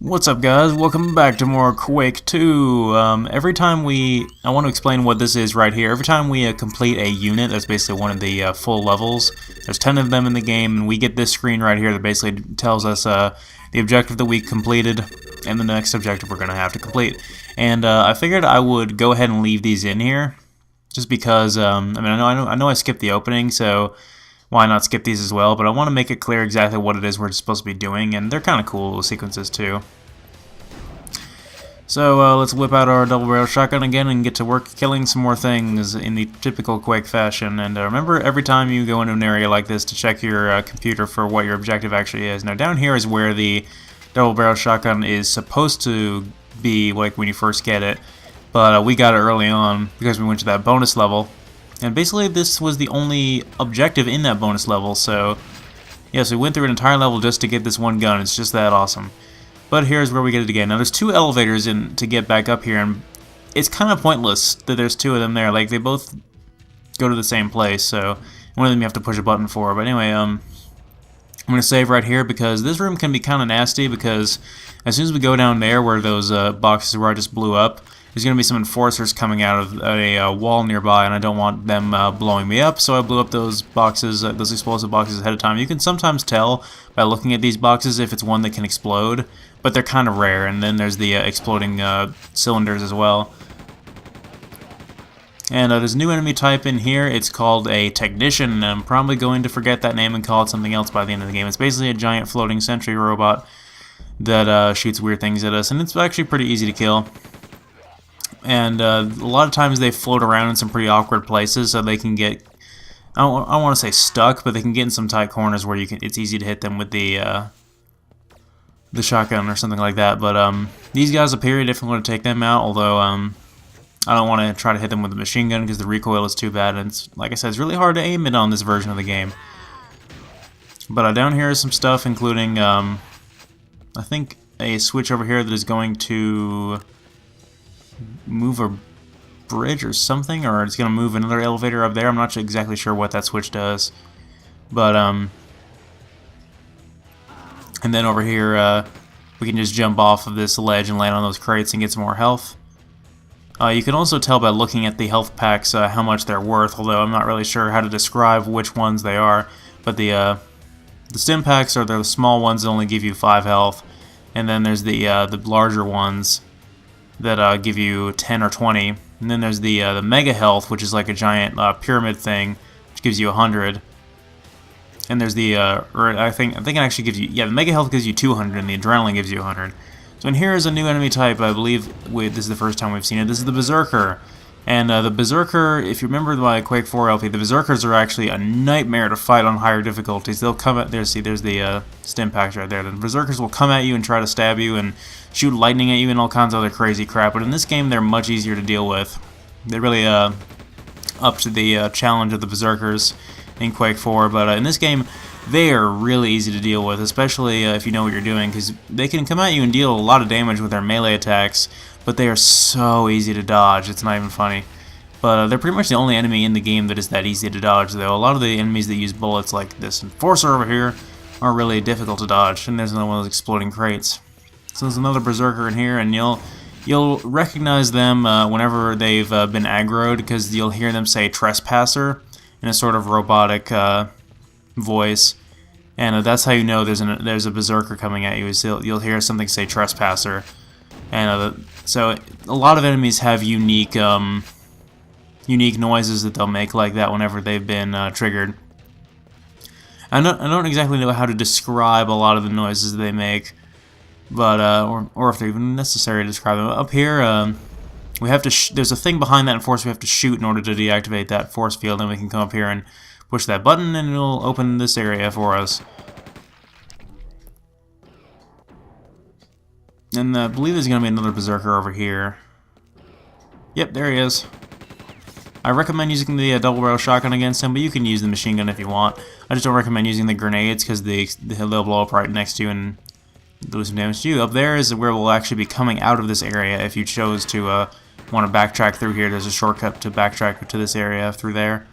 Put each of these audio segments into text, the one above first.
What's up, guys? Welcome back to more Quake 2. I want to explain what this is right here. Every time we complete a unit, that's basically one of the full levels. There's 10 of them in the game, and we get this screen right here that basically tells us the objective that we completed and the next objective we're going to have to complete. And I figured I would go ahead and leave these in here, just because, I know I skipped the opening, so why not skip these as well, but I want to make it clear exactly what it is we're supposed to be doing, and they're kind of cool little sequences too. So let's whip out our double-barrel shotgun again and get to work killing some more things in the typical Quake fashion. And remember, every time you go into an area like this to check your computer for what your objective actually is. Now down here is where the double-barrel shotgun is supposed to be, like when you first get it, but we got it early on because we went to that bonus level. And basically this was the only objective in that bonus level, so yeah, so we went through an entire level just to get this one gun. It's just that awesome. But here's where we get it again. Now there's two elevators in to get back up here, and it's kind of pointless that there's two of them there. Like, they both go to the same place, so one of them you have to push a button for. But anyway, I'm going to save right here because this room can be kind of nasty, because as soon as we go down there where those boxes where I just blew up, there's going to be some enforcers coming out of a wall nearby, and I don't want them blowing me up, so I blew up those boxes, those explosive boxes ahead of time. You can sometimes tell by looking at these boxes if it's one that can explode, but they're kind of rare. And then there's the exploding cylinders as well. And there's a new enemy type in here. It's called a technician, and I'm probably going to forget that name and call it something else by the end of the game. It's basically a giant floating sentry robot that shoots weird things at us, and it's actually pretty easy to kill. And a lot of times they float around in some pretty awkward places, so they can get, I don't want to say stuck, but they can get in some tight corners where it's easy to hit them with the shotgun or something like that. But these guys up here, you definitely want to take them out, although I don't want to try to hit them with a machine gun because the recoil is too bad, and it's, like I said, it's really hard to aim it on this version of the game. But down here is some stuff, including I think a switch over here that is going to move a bridge or something, or it's going to move another elevator up there. I'm not exactly sure what that switch does, but and then over here we can just jump off of this ledge and land on those crates and get some more health. You can also tell by looking at the health packs how much they're worth, although I'm not really sure how to describe which ones they are. But the stim packs are the small ones that only give you 5 health, and then there's the larger ones that give you 10 or 20, and then there's the mega health, which is like a giant pyramid thing, which gives you 100. And there's the or I think it actually gives you, yeah, the mega health gives you 200, and the adrenaline gives you 100. So, and here is a new enemy type. I believe this is the first time we've seen it. This is the Berserker. And the Berserker, if you remember my Quake 4 LP, the Berserkers are actually a nightmare to fight on higher difficulties. They'll come at, there's the stim packs right there. The Berserkers will come at you and try to stab you and shoot lightning at you and all kinds of other crazy crap. But in this game, they're much easier to deal with. They're really up to the challenge of the Berserkers in Quake 4. But in this game, they are really easy to deal with, especially if you know what you're doing, because they can come at you and deal a lot of damage with their melee attacks, but they are so easy to dodge, it's not even funny. But they're pretty much the only enemy in the game that is that easy to dodge, though. A lot of the enemies that use bullets, like this Enforcer over here, are really difficult to dodge. And there's another one of those exploding crates. So there's another Berserker in here, and you'll recognize them whenever they've been aggroed, because you'll hear them say Trespasser in a sort of robotic voice. And that's how you know there's a Berserker coming at you, is you'll hear something say Trespasser. And so a lot of enemies have unique noises that they'll make like that whenever they've been triggered. I don't exactly know how to describe a lot of the noises they make, but or if they're even necessary to describe them. Up here, we have to there's a thing behind that force we have to shoot in order to deactivate that force field, and we can come up here and push that button, and it'll open this area for us. And I believe there's going to be another Berserker over here. Yep, there he is. I recommend using the double-barrel shotgun against him, but you can use the machine gun if you want. I just don't recommend using the grenades, because they'll blow up right next to you and do some damage to you. Up there is where we'll actually be coming out of this area if you chose to want to backtrack through here. There's a shortcut to backtrack to this area through there.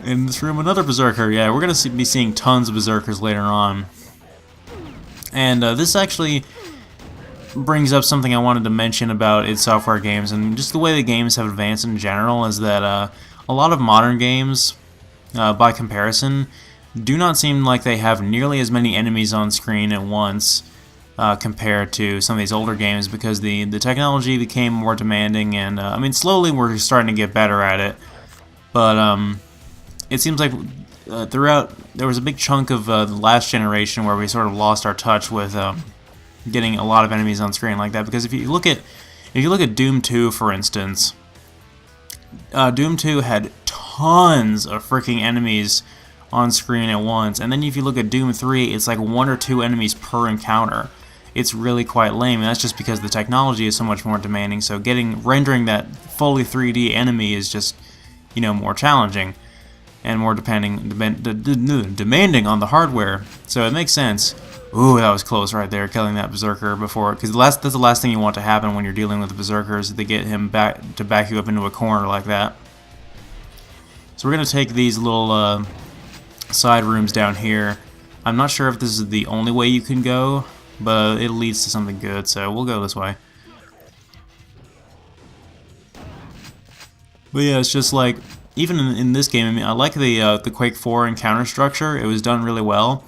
In this room, another Berserker. Yeah, we're going to be seeing tons of Berserkers later on. And this actually brings up something I wanted to mention about id Software games, and just the way the games have advanced in general, is that a lot of modern games, by comparison, do not seem like they have nearly as many enemies on screen at once compared to some of these older games, because the technology became more demanding, and I mean, slowly we're starting to get better at it, but it seems like throughout, there was a big chunk of the last generation where we sort of lost our touch with getting a lot of enemies on screen like that. Because if you look at Doom 2, for instance, Doom 2 had tons of freaking enemies on screen at once, and then if you look at Doom 3, it's like 1 or 2 enemies per encounter. It's really quite lame, and that's just because the technology is so much more demanding. So rendering that fully 3D enemy is just, you know, more challenging and more demanding on the hardware. So it makes sense. Ooh, that was close right there, killing that Berserker before, because that's the last thing you want to happen when you're dealing with the Berserkers, to get him back you up into a corner like that. So we're going to take these little side rooms down here. I'm not sure if this is the only way you can go, but it leads to something good, so we'll go this way. But yeah, it's just like, even in this game, I mean, I like the Quake 4 encounter structure. It was done really well.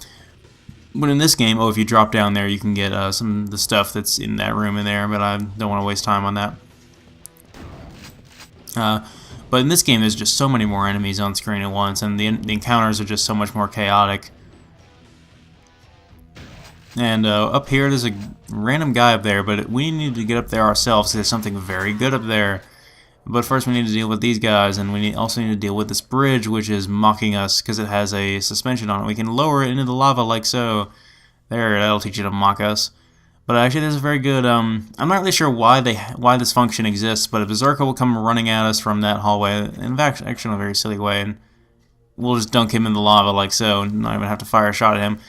But in this game, if you drop down there, you can get some of the stuff that's in that room in there, but I don't want to waste time on that. But in this game, there's just so many more enemies on screen at once, and the encounters are just so much more chaotic. And up here, there's a random guy up there, but we need to get up there ourselves. There's something very good up there. But first we need to deal with these guys, and we also need to deal with this bridge, which is mocking us because it has a suspension on it. We can lower it into the lava like so. There, that'll teach you to mock us. But actually, this is very good. I'm not really sure why this function exists, but a Berserker will come running at us from that hallway. In fact, actually, in a very silly way, and we'll just dunk him in the lava like so, and not even have to fire a shot at him.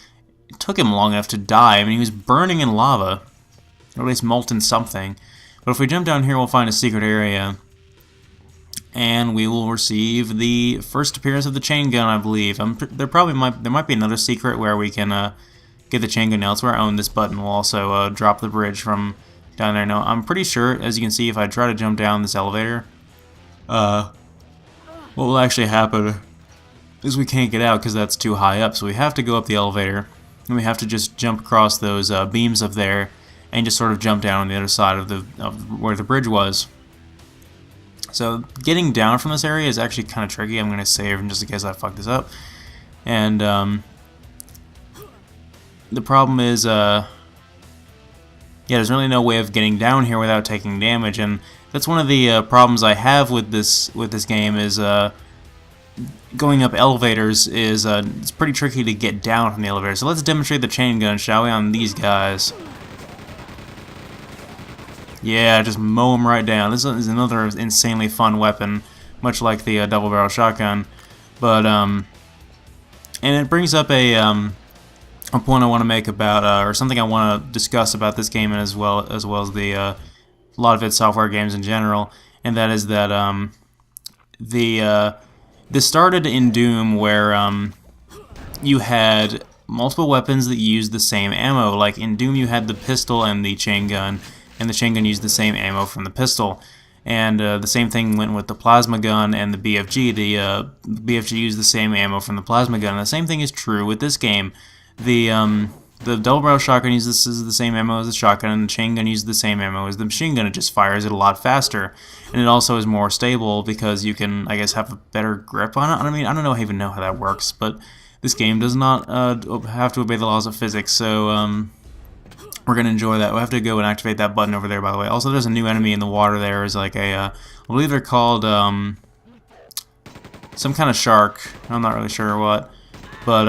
It took him long enough to die. I mean, he was burning in lava, or at least molten something. But if we jump down here, we'll find a secret area. And we will receive the first appearance of the Chaingun, I believe. There might be another secret where we can get the Chaingun elsewhere. Oh, and this button will also drop the bridge from down there. No, I'm pretty sure, as you can see, if I try to jump down this elevator, what will actually happen is we can't get out because that's too high up. So we have to go up the elevator, and we have to just jump across those beams up there, and just sort of jump down on the other side of where the bridge was. So getting down from this area is actually kind of tricky. I'm going to save just in case I fuck this up. And the problem is, yeah, there's really no way of getting down here without taking damage, and that's one of the problems I have with this game is going up elevators is it's pretty tricky to get down from the elevator. So let's demonstrate the Chaingun, shall we, on these guys. Yeah, just mow them right down. This is another insanely fun weapon, much like the double-barrel shotgun. But and it brings up a point I want to make about, or something I want to discuss about this game, as well as the a lot of id Software games in general, and that is that this started in Doom, where you had multiple weapons that used the same ammo. Like in Doom, you had the pistol and the Chaingun. And the Chaingun used the same ammo from the pistol. And the same thing went with the plasma gun and the BFG. The BFG used the same ammo from the plasma gun. And the same thing is true with this game. The double-barrel shotgun uses the same ammo as the shotgun, and the Chaingun uses the same ammo as the machine gun. It just fires it a lot faster. And it also is more stable because you can, I guess, have a better grip on it. I mean, I don't even know how that works, but this game does not have to obey the laws of physics, so we're going to enjoy that. We'll have to go and activate that button over there, by the way. Also, there's a new enemy in the water there. Is like I believe they're called some kind of shark. I'm not really sure what. But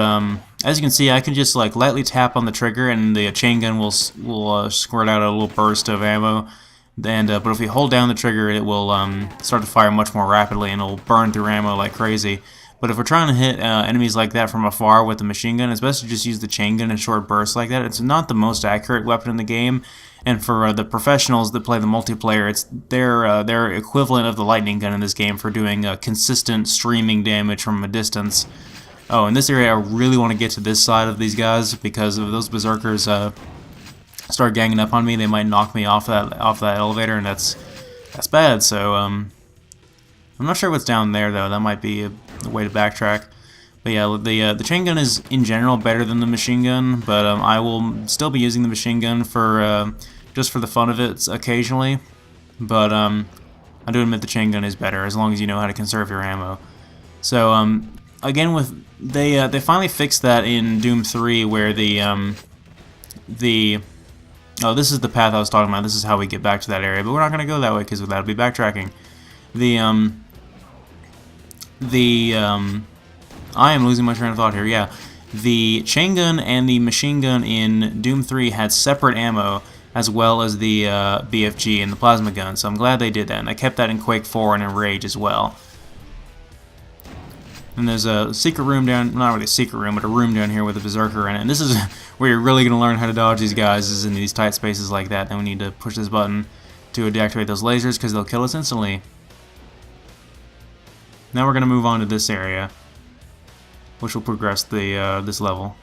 as you can see, I can just like lightly tap on the trigger, and the Chaingun will squirt out a little burst of ammo. And but if we hold down the trigger, it will start to fire much more rapidly, and it'll burn through ammo like crazy. But if we're trying to hit enemies like that from afar with the machine gun, it's best to just use the Chaingun in short bursts like that. It's not the most accurate weapon in the game, And for the professionals that play the multiplayer, it's their equivalent of the lightning gun in this game for doing consistent streaming damage from a distance. Oh, in this area, I really want to get to this side of these guys because if those berserkers start ganging up on me, they might knock me off that elevator, and that's bad. So I'm not sure what's down there though. That might be a way to backtrack. But yeah, the chain gun is in general better than the machine gun, but I will still be using the machine gun for just for the fun of it occasionally. But I do admit the chain gun is better as long as you know how to conserve your ammo. So again, they finally fixed that in Doom 3, where oh, this is the path I was talking about. This is how we get back to that area, but we're not going to go that way because that would be backtracking. I am losing my train of thought here. Yeah, the chain gun and the machine gun in Doom 3 had separate ammo, as well as the BFG and the plasma gun. So I'm glad they did that, and I kept that in Quake 4 and in Rage as well. And there's a secret room down, not really a secret room, but a room down here with a berserker in it. And this is where you're really going to learn how to dodge these guys, is in these tight spaces like that. Then we need to push this button to deactivate those lasers, because they'll kill us instantly. Now we're going to move on to this area, which will progress this level.